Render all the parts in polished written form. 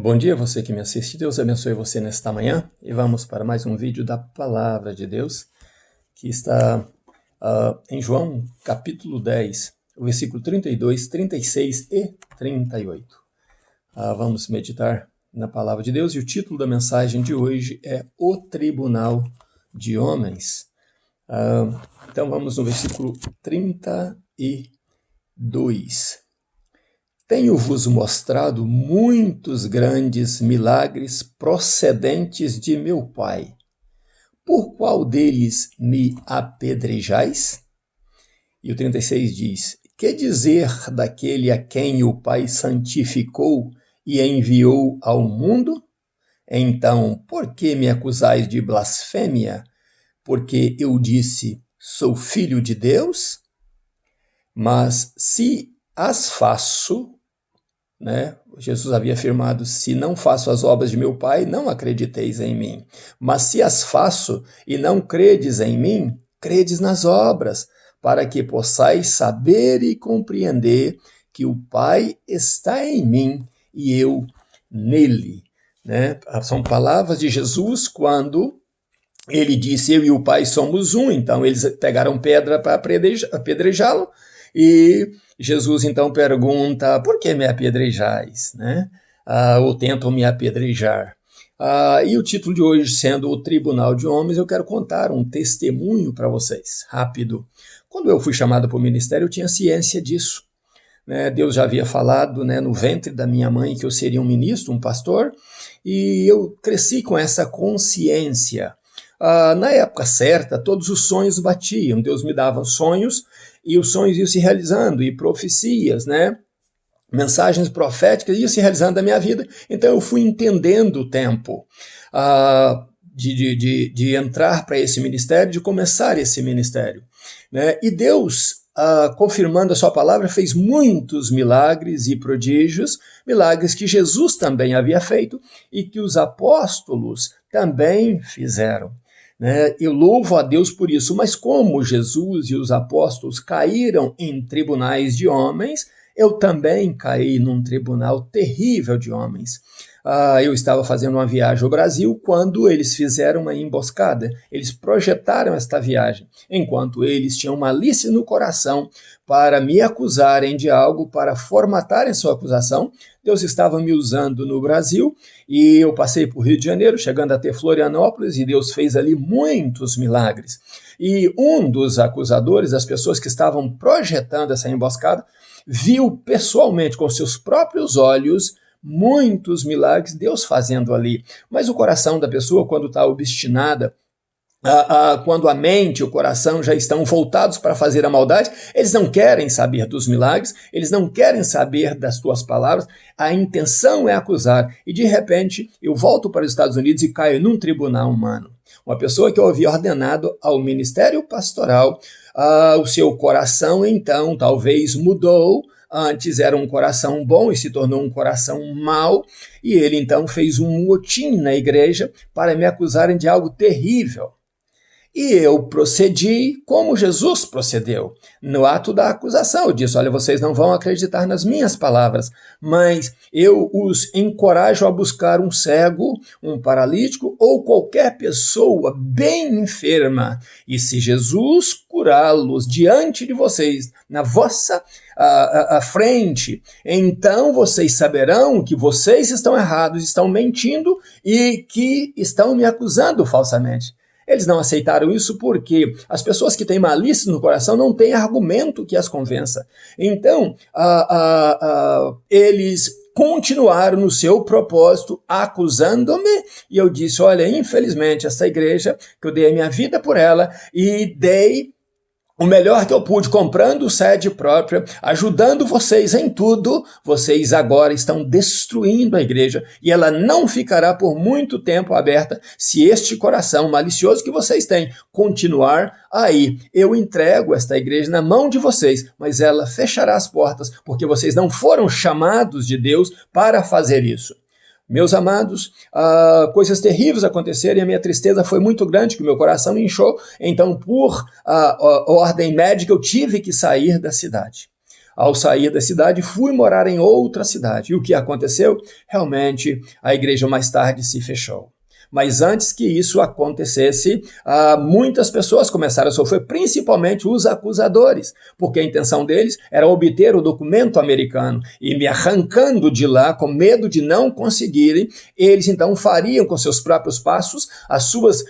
Bom dia, você que me assiste. Deus abençoe você nesta manhã e vamos para mais um vídeo da Palavra de Deus que está em João capítulo 10, versículo 32, 36 e 38. Vamos meditar na Palavra de Deus e o título da mensagem de hoje é O Tribunal de Homens. Então vamos no versículo 32. Tenho-vos mostrado muitos grandes milagres procedentes de meu Pai. Por qual deles me apedrejais? E o 36 diz: Que dizer daquele a quem o Pai santificou e enviou ao mundo? Então, por que me acusais de blasfêmia? Porque eu disse, sou filho de Deus? Mas se as faço, Jesus havia afirmado, se não faço as obras de meu Pai, não acrediteis em mim. Mas se as faço e não credes em mim, credes nas obras, para que possais saber e compreender que o Pai está em mim e eu nele. São palavras de Jesus quando ele disse, eu e o Pai somos um. Então eles pegaram pedra para apedrejá-lo e Jesus então pergunta, por que me apedrejais? Ou tentam me apedrejar. E o título de hoje sendo O Tribunal de Homens, eu quero contar um testemunho para vocês, rápido. Quando eu fui chamado para o ministério, eu tinha ciência disso. Deus já havia falado no ventre da minha mãe que eu seria um ministro, um pastor, e eu cresci com essa consciência. Na época certa, todos os sonhos batiam. Deus me dava sonhos e os sonhos iam se realizando, e profecias, mensagens proféticas iam se realizando na minha vida. Então eu fui entendendo o tempo de entrar para esse ministério, de começar esse ministério. E Deus, confirmando a sua palavra, fez muitos milagres e prodígios, milagres que Jesus também havia feito e que os apóstolos também fizeram. Eu louvo a Deus por isso, mas como Jesus e os apóstolos caíram em tribunais de homens, eu também caí num tribunal terrível de homens. Eu estava fazendo uma viagem ao Brasil quando eles fizeram uma emboscada. Eles projetaram esta viagem, enquanto eles tinham malícia no coração para me acusarem de algo, para formatarem sua acusação. Deus estava me usando no Brasil e eu passei por Rio de Janeiro, chegando até Florianópolis, e Deus fez ali muitos milagres. E um dos acusadores, das pessoas que estavam projetando essa emboscada, viu pessoalmente com seus próprios olhos muitos milagres, Deus fazendo ali. Mas o coração da pessoa, quando está obstinada, quando a mente e o coração já estão voltados para fazer a maldade, eles não querem saber dos milagres, eles não querem saber das tuas palavras, a intenção é acusar. E de repente eu volto para os Estados Unidos e caio num tribunal humano. Uma pessoa que eu havia ordenado ao ministério pastoral, o seu coração então talvez mudou. Antes era um coração bom e se tornou um coração mau, e ele então fez um motim na igreja para me acusarem de algo terrível. E eu procedi como Jesus procedeu. No ato da acusação, eu disse, olha, vocês não vão acreditar nas minhas palavras, mas eu os encorajo a buscar um cego, um paralítico ou qualquer pessoa bem enferma. E se Jesus curá-los diante de vocês, na vossa frente, então vocês saberão que vocês estão errados, estão mentindo e que estão me acusando falsamente. Eles não aceitaram isso porque as pessoas que têm malícia no coração não têm argumento que as convença. Então, eles continuaram no seu propósito acusando-me, e eu disse, olha, infelizmente essa igreja, que eu dei a minha vida por ela e dei o melhor que eu pude, comprando sede própria, ajudando vocês em tudo, vocês agora estão destruindo a igreja e ela não ficará por muito tempo aberta se este coração malicioso que vocês têm continuar aí. Eu entrego esta igreja na mão de vocês, mas ela fechará as portas porque vocês não foram chamados de Deus para fazer isso. Meus amados, coisas terríveis aconteceram e a minha tristeza foi muito grande, que o meu coração inchou. Então, por ordem médica, eu tive que sair da cidade. ao sair da cidade, fui morar em outra cidade. E o que aconteceu? Realmente, a igreja mais tarde se fechou. Mas antes que isso acontecesse, muitas pessoas começaram a sofrer, principalmente os acusadores, porque a intenção deles era obter o documento americano, e me arrancando de lá, com medo de não conseguirem, eles então fariam com seus próprios passos as suas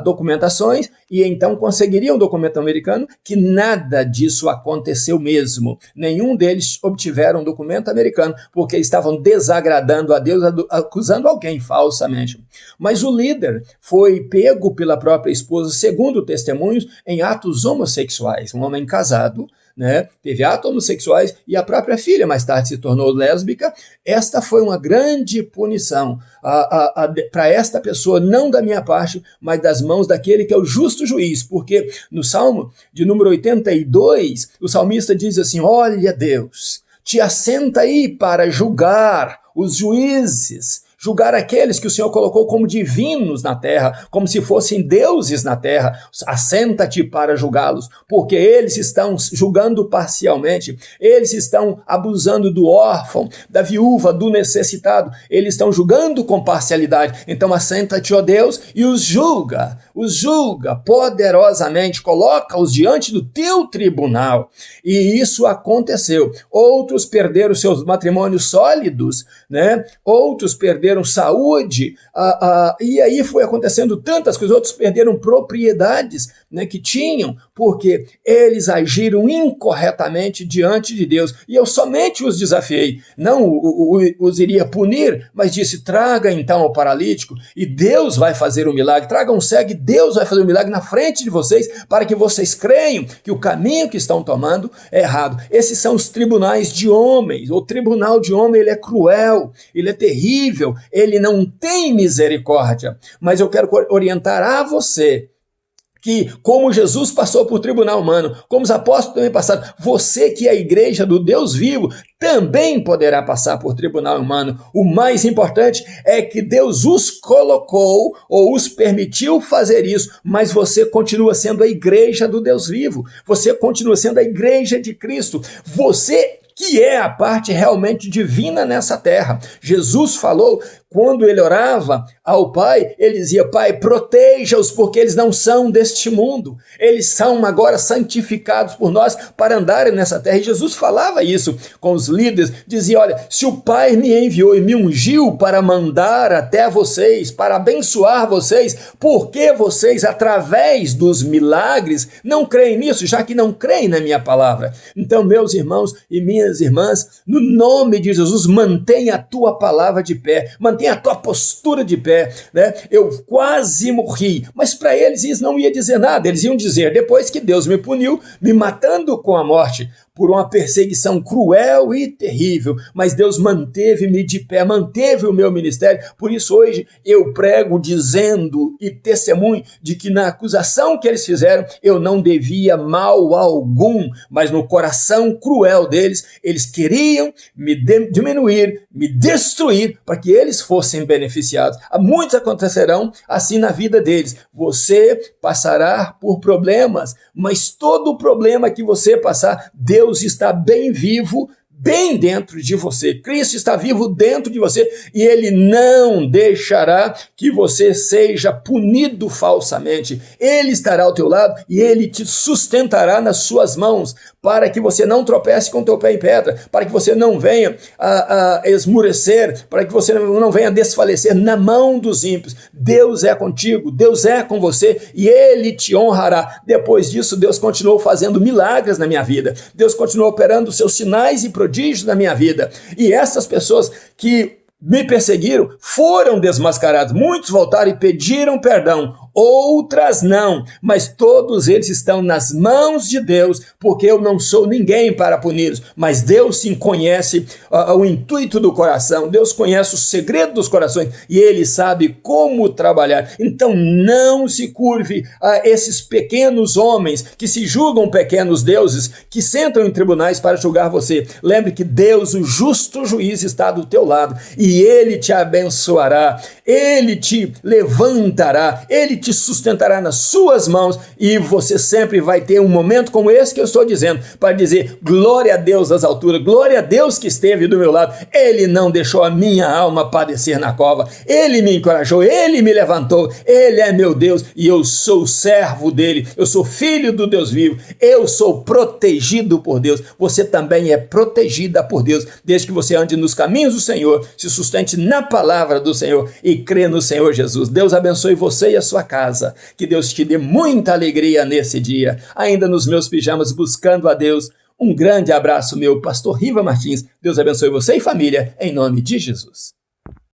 documentações, e então conseguiriam o documento americano, que nada disso aconteceu mesmo. Nenhum deles obtiveram um documento americano, porque estavam desagradando a Deus, acusando alguém falsamente. Mas o líder foi pego pela própria esposa, segundo testemunhos, em atos homossexuais. Um homem casado, né, teve atos homossexuais e a própria filha mais tarde se tornou lésbica. Esta foi uma grande punição para esta pessoa, não da minha parte, mas das mãos daquele que é o justo juiz, porque no Salmo de número 82, o salmista diz assim: olha Deus, te assenta aí para julgar os juízes, julgar aqueles que o Senhor colocou como divinos na terra, como se fossem deuses na terra. Assenta-te para julgá-los, porque eles estão julgando parcialmente, eles estão abusando do órfão, da viúva, do necessitado, eles estão julgando com parcialidade. Então assenta-te, ó Deus, e os julga poderosamente, coloca-os diante do teu tribunal. E isso aconteceu. Outros perderam seus matrimônios sólidos, né? Outros perderam saúde, e aí foi acontecendo tantas coisas. Outros perderam propriedades, né, que tinham, porque eles agiram incorretamente diante de Deus. E eu somente os desafiei, não os iria punir, mas disse: traga então o paralítico e Deus vai fazer um milagre, traga um cego e Deus vai fazer um milagre na frente de vocês, para que vocês creiam que o caminho que estão tomando é errado. Esses são os tribunais de homens. O tribunal de homem, ele é cruel, ele é terrível, ele não tem misericórdia. Mas eu quero orientar a você que, como Jesus passou por tribunal humano, como os apóstolos também passaram, você que é a igreja do Deus vivo também poderá passar por tribunal humano. O mais importante é que Deus os colocou ou os permitiu fazer isso, mas você continua sendo a igreja do Deus vivo, você continua sendo a igreja de Cristo, você que é a parte realmente divina nessa terra. Jesus falou, quando ele orava ao Pai, ele dizia: Pai, proteja-os, porque eles não são deste mundo. Eles são agora santificados por nós para andarem nessa terra. E Jesus falava isso com os líderes, dizia: olha, se o Pai me enviou e me ungiu para mandar até vocês, para abençoar vocês, por que vocês, através dos milagres, não creem nisso, já que não creem na minha palavra? Então, meus irmãos e minhas irmãs, no nome de Jesus, mantenha a tua palavra de pé, mantenha a tua postura de pé, né? Eu quase morri, mas para eles isso não ia dizer nada. Eles iam dizer, depois que Deus me puniu, me matando com a morte, por uma perseguição cruel e terrível, mas Deus manteve-me de pé, manteve o meu ministério. Por isso hoje eu prego dizendo e testemunho de que na acusação que eles fizeram, eu não devia mal algum, mas no coração cruel deles, eles queriam me diminuir, me destruir, para que eles fossem beneficiados. Muitos acontecerão assim na vida deles. Você passará por problemas, mas todo problema que você passar, Deus está bem vivo, bem dentro de você. Cristo está vivo dentro de você e Ele não deixará que você seja punido falsamente. Ele estará ao teu lado e Ele te sustentará nas suas mãos para que você não tropece com o teu pé em pedra, para que você não venha a esmurecer, para que você não venha desfalecer na mão dos ímpios. Deus é contigo, Deus é com você e Ele te honrará. Depois disso, Deus continuou fazendo milagres na minha vida. Deus continuou operando seus sinais e prodígios na minha vida. E essas pessoas que me perseguiram foram desmascarados. Muitos voltaram e pediram perdão, outras não, mas todos eles estão nas mãos de Deus, porque eu não sou ninguém para puni-los, mas Deus sim conhece o intuito do coração, Deus conhece o segredo dos corações e Ele sabe como trabalhar. Então não se curve a esses pequenos homens que se julgam pequenos deuses, que sentam em tribunais para julgar você. Lembre que Deus, o justo juiz, está do teu lado e Ele te abençoará, Ele te levantará, Ele te te sustentará nas suas mãos e você sempre vai ter um momento como esse que eu estou dizendo, para dizer glória a Deus das alturas, glória a Deus que esteve do meu lado. Ele não deixou a minha alma padecer na cova, Ele me encorajou, Ele me levantou, Ele é meu Deus e eu sou servo dele, eu sou filho do Deus vivo, eu sou protegido por Deus. Você também é protegida por Deus, desde que você ande nos caminhos do Senhor, se sustente na palavra do Senhor e crê no Senhor Jesus. Deus abençoe você e a sua casa, que Deus te dê muita alegria nesse dia, ainda nos meus pijamas buscando a Deus. Um grande abraço, meu pastor Riva Martins. Deus abençoe você e família, em nome de Jesus.